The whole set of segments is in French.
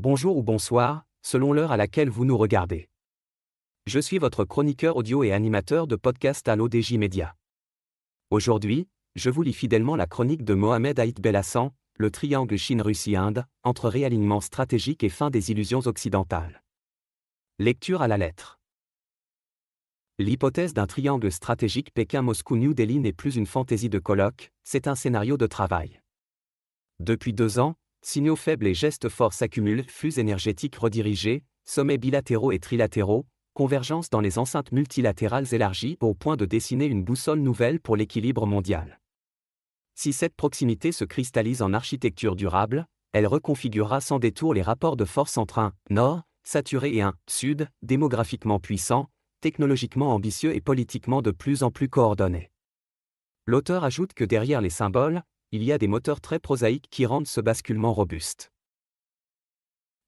Bonjour ou bonsoir, selon l'heure à laquelle vous nous regardez. Je suis votre chroniqueur audio et animateur de podcast à l'ODJ Média. Aujourd'hui, je vous lis fidèlement la chronique de Mohamed Haït Belhassan, le triangle Chine-Russie-Inde, entre réalignement stratégique et fin des illusions occidentales. Lecture à la lettre. L'hypothèse d'un triangle stratégique Pékin-Moscou-New Delhi n'est plus une fantaisie de colloque, c'est un scénario de travail. Depuis 2 ans, signaux faibles et gestes forts s'accumulent, flux énergétiques redirigés, sommets bilatéraux et trilatéraux, convergence dans les enceintes multilatérales élargies au point de dessiner une boussole nouvelle pour l'équilibre mondial. Si cette proximité se cristallise en architecture durable, elle reconfigurera sans détour les rapports de force entre un Nord, saturé et un Sud, démographiquement puissant, technologiquement ambitieux et politiquement de plus en plus coordonné. L'auteur ajoute que derrière les symboles, il y a des moteurs très prosaïques qui rendent ce basculement robuste.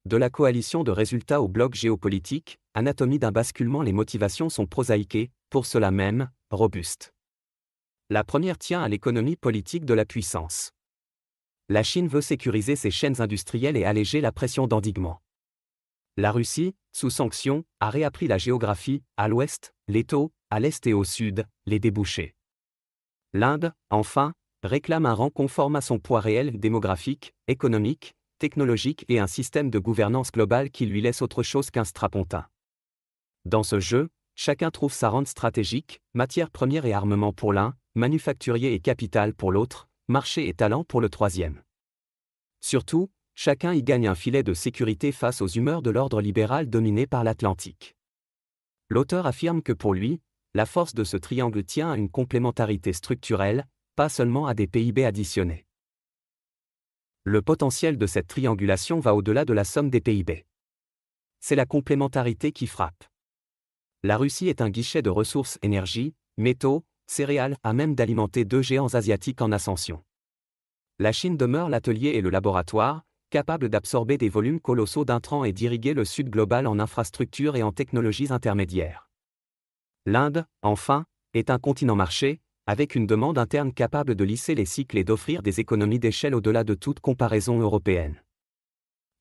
De la coalition de résultats au bloc géopolitique, anatomie d'un basculement, les motivations sont prosaïques et, pour cela même, robustes. La première tient à l'économie politique de la puissance. La Chine veut sécuriser ses chaînes industrielles et alléger la pression d'endiguement. La Russie, sous sanctions, a réappris la géographie, à l'ouest, les taux, à l'est et au sud, les débouchés. L'Inde, enfin, réclame un rang conforme à son poids réel démographique, économique, technologique et un système de gouvernance globale qui lui laisse autre chose qu'un strapontin. Dans ce jeu, chacun trouve sa rente stratégique, matière première et armement pour l'un, manufacturier et capital pour l'autre, marché et talent pour le troisième. Surtout, chacun y gagne un filet de sécurité face aux humeurs de l'ordre libéral dominé par l'Atlantique. L'auteur affirme que pour lui, la force de ce triangle tient à une complémentarité structurelle, pas seulement à des PIB additionnés. Le potentiel de cette triangulation va au-delà de la somme des PIB. C'est la complémentarité qui frappe. La Russie est un guichet de ressources énergie, métaux, céréales, à même d'alimenter 2 géants asiatiques en ascension. La Chine demeure l'atelier et le laboratoire, capable d'absorber des volumes colossaux d'intrants et d'irriguer le Sud global en infrastructures et en technologies intermédiaires. L'Inde, enfin, est un continent marché, avec une demande interne capable de lisser les cycles et d'offrir des économies d'échelle au-delà de toute comparaison européenne.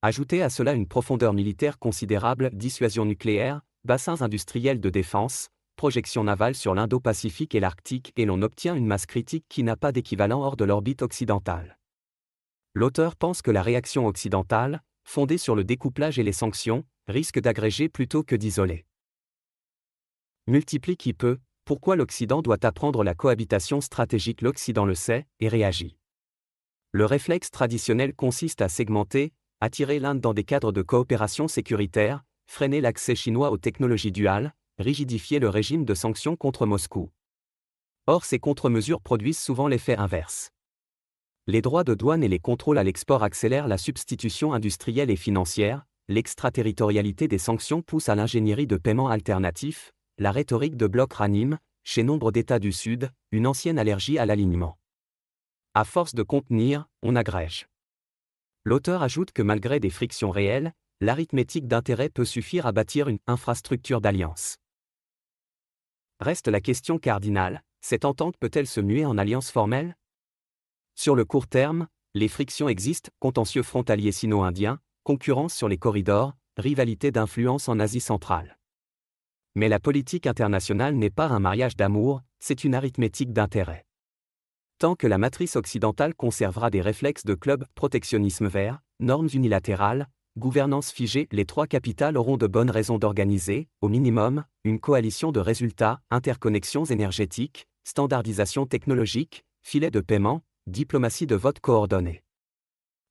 Ajoutez à cela une profondeur militaire considérable, dissuasion nucléaire, bassins industriels de défense, projection navale sur l'Indo-Pacifique et l'Arctique et l'on obtient une masse critique qui n'a pas d'équivalent hors de l'orbite occidentale. L'auteur pense que la réaction occidentale, fondée sur le découplage et les sanctions, risque d'agréger plutôt que d'isoler. Multiplie qui peut. Pourquoi l'Occident doit apprendre la cohabitation stratégique? L'Occident le sait, et réagit. Le réflexe traditionnel consiste à segmenter, attirer l'Inde dans des cadres de coopération sécuritaire, freiner l'accès chinois aux technologies duales, rigidifier le régime de sanctions contre Moscou. Or ces contre-mesures produisent souvent l'effet inverse. Les droits de douane et les contrôles à l'export accélèrent la substitution industrielle et financière, l'extraterritorialité des sanctions pousse à l'ingénierie de paiement alternatif, la rhétorique de bloc ranime, chez nombre d'États du Sud, une ancienne allergie à l'alignement. À force de contenir, on agrège. L'auteur ajoute que malgré des frictions réelles, l'arithmétique d'intérêt peut suffire à bâtir une infrastructure d'alliance. Reste la question cardinale, cette entente peut-elle se muer en alliance formelle? Sur le court terme, les frictions existent, contentieux frontalier sino-indien, concurrence sur les corridors, rivalité d'influence en Asie centrale. Mais la politique internationale n'est pas un mariage d'amour, c'est une arithmétique d'intérêt. Tant que la matrice occidentale conservera des réflexes de club, protectionnisme vert, normes unilatérales, gouvernance figée, les 3 capitales auront de bonnes raisons d'organiser, au minimum, une coalition de résultats, interconnexions énergétiques, standardisation technologique, filet de paiement, diplomatie de vote coordonnée.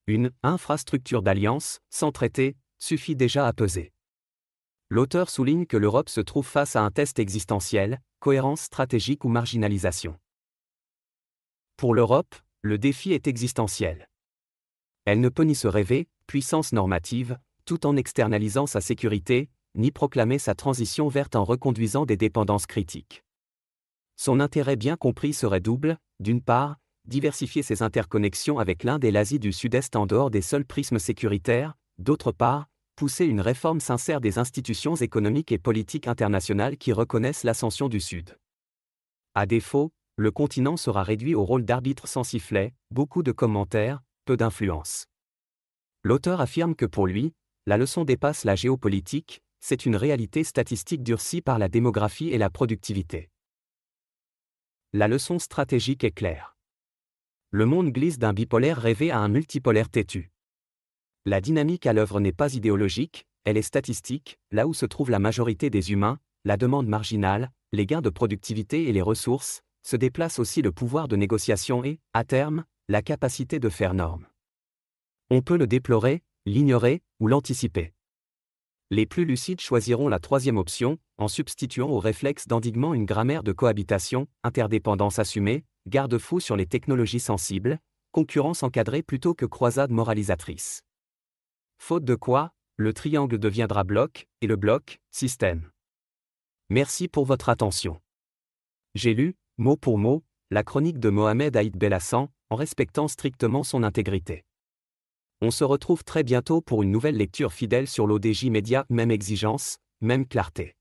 Une infrastructure d'alliance, sans traité, suffit déjà à peser. L'auteur souligne que l'Europe se trouve face à un test existentiel, cohérence stratégique ou marginalisation. Pour l'Europe, le défi est existentiel. Elle ne peut ni se rêver, puissance normative, tout en externalisant sa sécurité, ni proclamer sa transition verte en reconduisant des dépendances critiques. Son intérêt bien compris serait double, d'une part, diversifier ses interconnexions avec l'Inde et l'Asie du Sud-Est en dehors des seuls prismes sécuritaires, d'autre part, pousser une réforme sincère des institutions économiques et politiques internationales qui reconnaissent l'ascension du Sud. À défaut, le continent sera réduit au rôle d'arbitre sans sifflet, beaucoup de commentaires, peu d'influence. L'auteur affirme que pour lui, la leçon dépasse la géopolitique, c'est une réalité statistique durcie par la démographie et la productivité. La leçon stratégique est claire. Le monde glisse d'un bipolaire rêvé à un multipolaire têtu. La dynamique à l'œuvre n'est pas idéologique, elle est statistique, là où se trouve la majorité des humains, la demande marginale, les gains de productivité et les ressources, se déplace aussi le pouvoir de négociation et, à terme, la capacité de faire norme. On peut le déplorer, l'ignorer, ou l'anticiper. Les plus lucides choisiront la troisième option, en substituant au réflexe d'endiguement une grammaire de cohabitation, interdépendance assumée, garde-fou sur les technologies sensibles, concurrence encadrée plutôt que croisade moralisatrice. Faute de quoi, le triangle deviendra bloc, et le bloc, système. Merci pour votre attention. J'ai lu, mot pour mot, la chronique de Mohamed Aïd Belhassan, en respectant strictement son intégrité. On se retrouve très bientôt pour une nouvelle lecture fidèle sur l'ODJ Média, même exigence, même clarté.